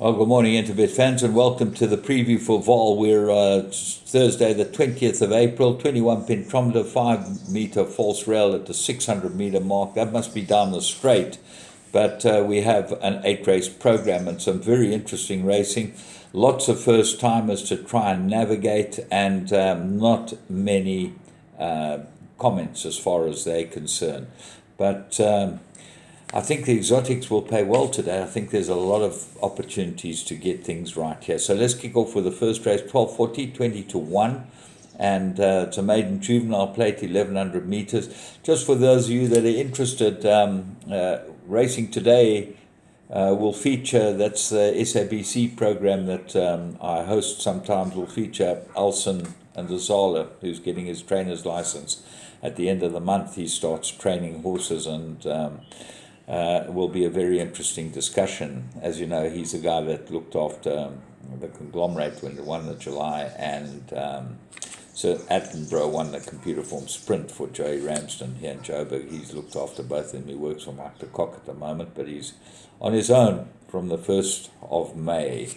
Well, good morning, Interbet fans, and welcome to the preview for Vaal. We're Thursday, the 20th of April, 21 pentometer, 5 meter false rail at the 600-meter mark. That must be down the straight, but we have an 8-race program and some very interesting racing. Lots of first-timers to try and navigate, and not many comments as far as they're concerned. But I think the exotics will pay well today. I think there's a lot of opportunities to get things right here. So let's kick off with the first race, 1240, 20 to 1. And it's a maiden juvenile plate, 1100 meters. Just for those of you that are interested, racing today will feature, that's the SABC program that I host sometimes, will feature Alson and Zala, who's getting his trainer's license. At the end of the month, he starts training horses, and will be a very interesting discussion. As you know, he's a guy that looked after the conglomerate when they won the July, and Sir Attenborough won the computer form sprint for Joey Ramsden here in Joburg. He's looked after both of them. He works for Mike de Kock at the moment, but he's on his own from the 1st of May.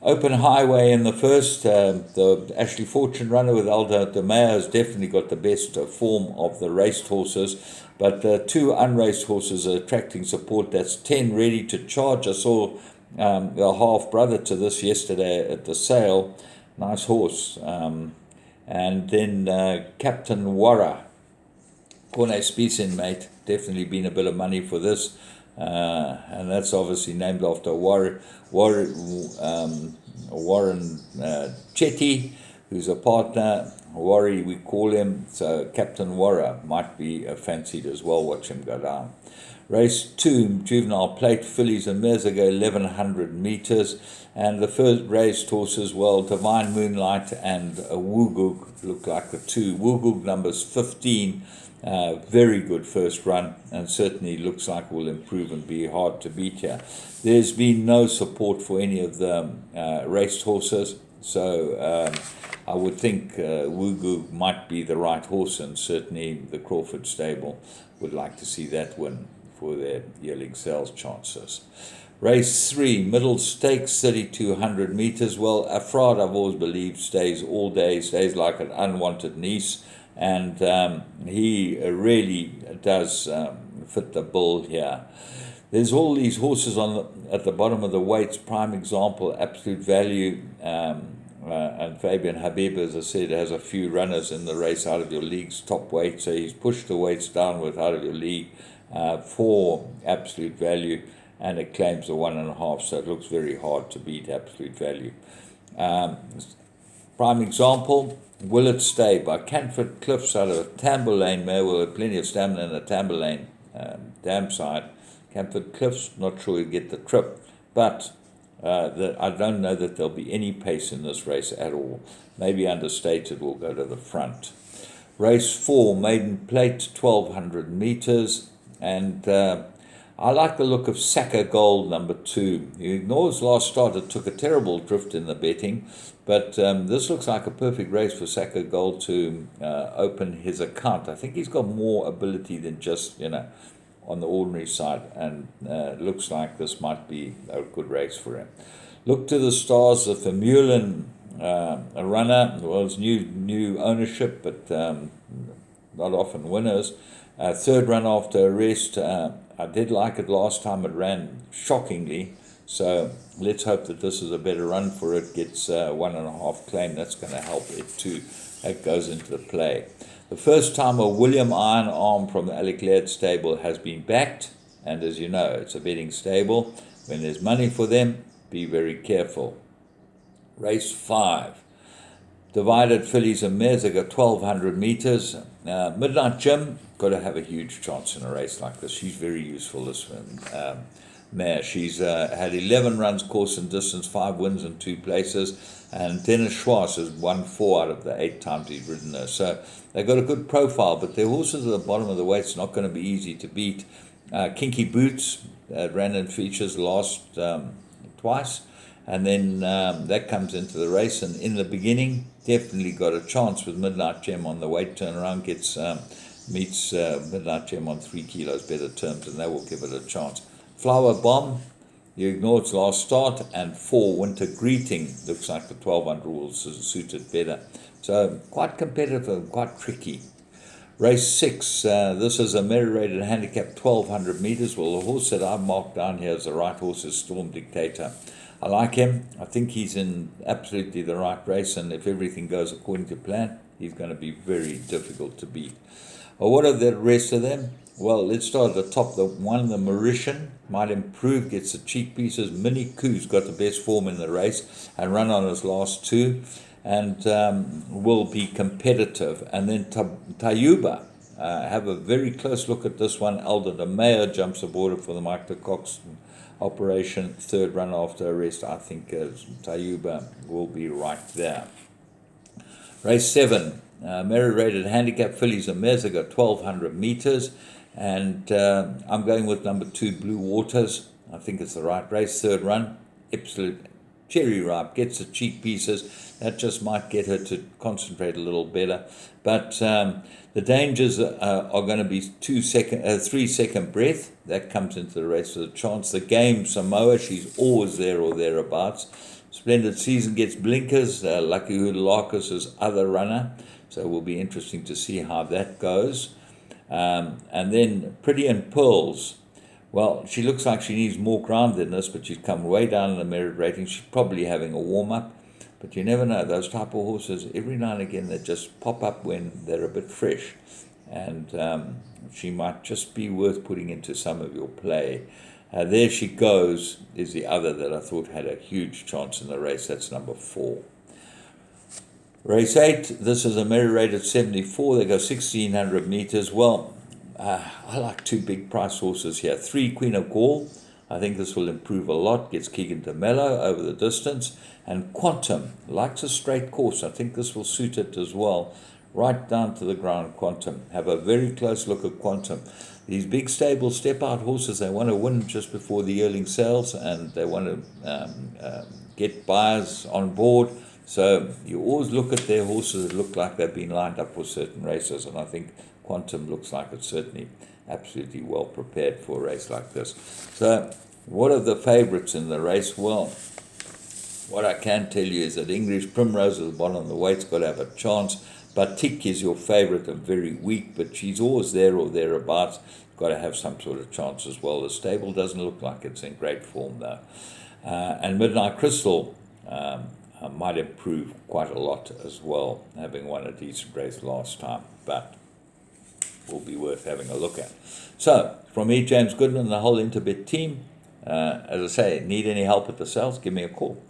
Open highway in the first, the Ashley Fortune runner with Aldo de Meyer has definitely got the best form of the raced horses, but the two unraced horses are attracting support. That's 10 Ready to Charge. I saw the half-brother to this yesterday at the sale. Nice horse. And then Captain Warra, Corne Speasin, mate, definitely been a bit of money for this. And that's obviously named after Warren Chetty, who's a partner. Warri, we call him, so Captain Warra might be fancied as well. Watch him go down. Race 2, juvenile plate, fillies and mares, go 1100 meters. And the first raced horses, well, Divine Moonlight and Wugug look like the two. Wugug numbers 15. Very good first run, and certainly looks like will improve and be hard to beat here. There's been no support for any of the raced horses, so I would think Wugu might be the right horse, and certainly the Crawford stable would like to see that win for their yearling sales chances. Race 3, middle stakes, 3200 meters. Well, Afrad, I've always believed, stays all day, stays like an unwanted niece. And he really does fit the bill here. There's all these horses at the bottom of the weights. Prime example, Absolute Value, and Fabian Habib, as I said, has a few runners in the race out of your league's top weight. So he's pushed the weights down with out of your league for Absolute Value, and it claims the 1.5. So it looks very hard to beat Absolute Value. Prime example, Will It Stay by Canford Cliffs out of a Tamburlaine mare with plenty of stamina in a Tamburlaine dam side. Canford Cliffs, not sure he'll get the trip, but I don't know that there'll be any pace in this race at all. Maybe Understated will go to the front. Race 4, maiden plate, 1200 meters, and I like the look of Saka Gold, number 2. He ignores last start. It took a terrible drift in the betting, but this looks like a perfect race for Saka Gold to open his account. I think he's got more ability than just, on the ordinary side, and looks like this might be a good race for him. Look to the stars of Vermeulen, a runner. Well, it's new ownership, but not often winners. Third run after a rest. I did like it last time. It ran shockingly. So let's hope that this is a better run for it. Gets 1.5 claim. That's going to help it too. That goes into the play. The first timer, William Iron Arm from the Alec Laird stable, has been backed. And as you know, it's a betting stable. When there's money for them, be very careful. Race 5. Divided fillies and mares. They go 1200 meters. Midnight Jim, got to have a huge chance in a race like this. She's very useful, this one. Mare. She's had 11 runs, course and distance, 5 wins and 2 places. And Dennis Schwartz has won 4 out of the 8 times he's ridden her. So they've got a good profile, but their horses at the bottom of the weight's not going to be easy to beat. Kinky Boots ran in features last twice. And then that comes into the race, and in the beginning, definitely got a chance with Midnight Gem on the weight turnaround. Meets Midnight Gem on 3 kilos better terms, and that will give it a chance. Flower Bomb, You ignore its last start, and 4 Winter Greeting looks like the 1200 will suit it better. So quite competitive and quite tricky. Race 6, this is a merit-rated handicap 1200 meters. Well, the horse that I've marked down here as the right horse is Storm Dictator. I like him. I think he's in absolutely the right race, and if everything goes according to plan, he's going to be very difficult to beat. Well, what are the rest of them? Well, let's start at the top. The one, the Mauritian, might improve, gets the cheek pieces. Mini Coos got the best form in the race and run on his last 2, and will be competitive. And then Tayuba, have a very close look at this one. Alden de Meyer jumps aboard for the Mike de Cox operation. 3rd run after arrest. I think Tayuba will be right there. Race 7, merit-rated handicap fillies and mares. They got 1200 meters, and I'm going with number 2, Blue Waters. I think it's the right race. 3rd run, absolute cherry ripe, gets the cheek pieces. That just might get her to concentrate a little better. But the dangers are going to be 3-second breath. That comes into the race with a chance. The Game Samoa, she's always there or thereabouts. Splendid Season gets blinkers. Lucky Hoodalakis' other runner. So it will be interesting to see how that goes. And then Pretty and Pearls. Well, she looks like she needs more ground than this, but she's come way down in the merit rating. She's probably having a warm-up. But you never know. Those type of horses, every now and again, they just pop up when they're a bit fresh. And she might just be worth putting into some of your play. There She Goes is the other that I thought had a huge chance in the race. That's number 4. Race 8, this is a merit rated 74. They go 1600 meters. Well, I like 2 big price horses here. 3 Queen of Gaul. I think this will improve a lot. Gets Keegan DeMello over the distance. And Quantum likes a straight course. I think this will suit it as well. Right down to the ground, Quantum. Have a very close look at Quantum. These big stable step-out horses, they want to win just before the yearling sales, and they want to get buyers on board. So you always look at their horses that look like they've been lined up for certain races, and I think Quantum looks like it's certainly absolutely well prepared for a race like this. So what are the favourites in the race? Well, what I can tell you is that English Primrose at the bottom of the weight's got to have a chance. Batik is your favourite and very weak, but she's always there or thereabouts. Got to have some sort of chance as well. The stable doesn't look like it's in great form though. And Midnight Crystal might improve quite a lot as well, having won a decent race last time, but will be worth having a look at. So, from me, James Goodman, and the whole Interbet team, as I say, need any help at the sales, give me a call.